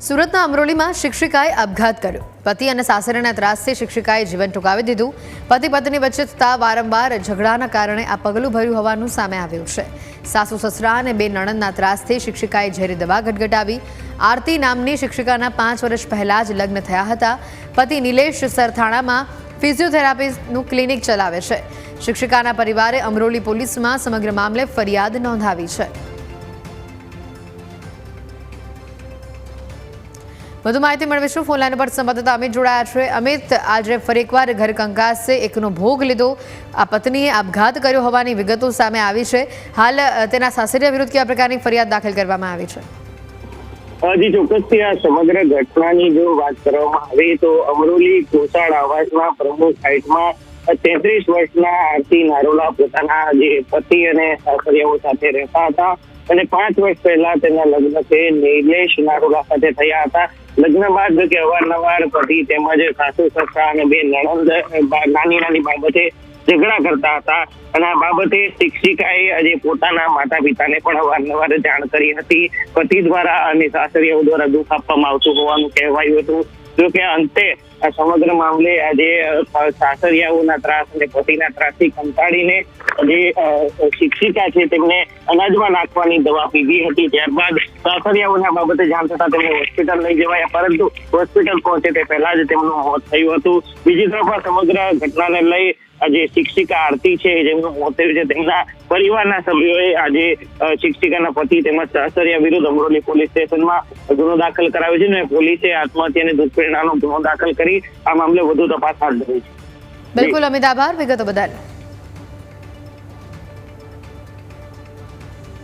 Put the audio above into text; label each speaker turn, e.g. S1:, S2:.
S1: સુરતના અમરોલીમાં શિક્ષિકાએ આપઘાત કર્યો। પતિ અને સાસરીના ત્રાસથી શિક્ષિકાએ જીવન ટૂંકાવી દીધું। પતિ પત્ની વચ્ચે થતા વારંવાર ઝઘડાના કારણે આ પગલું ભર્યું હોવાનું સામે આવ્યું છે। સાસુ સસરા અને બે નણંદના ત્રાસથી શિક્ષિકાએ ઝેરી દવા ગટગટાવી। આરતી નામની શિક્ષિકાના 5 વર્ષ પહેલા જ લગ્ન થયા હતા। પતિ નિલેશ સરથાણામાં ફિઝિયોથેરાપીનું ક્લિનિક ચલાવે છે। શિક્ષિકાના પરિવારે અમરોલી પોલીસમાં સમગ્ર મામલે ફરિયાદ નોંધાવી છે। વધુ માહિતી મેળવીશું। ફોન લાઈન પર સંવાદદાતા અમિત જોડાયા છે। અમિત, આજે ફરી એકવાર ઘર કંકાસે એકનો ભોગ લીધો। આ પત્નીએ આપઘાત કર્યો હોવાની વિગતો સામે આવી છે। હાલ તેના સાસરિયા વિરુદ્ધ કયા પ્રકારની ફરિયાદ દાખલ કરવામાં આવી છે?
S2: જી ચોક્કસથી આ સમગ્ર ઘટનાની જો વાત કરવામાં આવે તો અમરોલી કોસાડ આવાસના પ્રમુખ હાઇટમાં 33 વર્ષના આરતી નારોલા પોતાના જે પતિ અને સાસરિયાઓ સાથે રહેતા હતા અને 5 વર્ષ પહેલા તેના લગ્ન છે નિલેશ નારોલા સાથે થયા હતા। લગ્ન બાદ કે અવારનવાર પતિ તેમજ સાસુ સસરા અને બે નણંદ નાની બાબતે ઝઘડા કરતા હતા અને આ બાબતે શિક્ષિકાએ આજે પોતાના માતા પિતાને પણ અવારનવાર જાણ કરી હતી। પતિ દ્વારા અને સાસરિયાઓ દ્વારા દુઃખ આપવામાં આવતું હોવાનું કહેવાયું હતું। જો કે અંતે આ સમગ્ર મામલે આજે સાસરિયાઓના ત્રાસ અને પતિના ત્રાસથી કંટાળીને જે શિક્ષિકા છે તેમને અનાજમાં નાખવાની દવા પીધી હતી। ત્યારબાદ સાસરિયાઓના બાબતે જાણ થતા તેમને હોસ્પિટલ લઈ જવાયા, પરંતુ હોસ્પિટલ પહોંચે તે પહેલા જ તેમનું મોત થયું હતું। બીજી તરફ આ સમગ્ર ઘટનાને લઈ આજે શિક્ષિકા આરતી છે જેમનું મોત થયું છે, તેમના પરિવારના સભ્યોએ આજે શિક્ષિકાના પતિ તેમજ સાસરિયા વિરુદ્ધ અમરોલી પોલીસ સ્ટેશનમાં ગુનો દાખલ કરાવ્યો છે અને પોલીસે આત્મહત્યાની દુષ્પરિણામનો ગુનો દાખલ કરી આ મામલે વધુ તપાસ હાથ ધરી છે।
S1: બિલકુલ અમિત, આભાર વિગતો બદલ।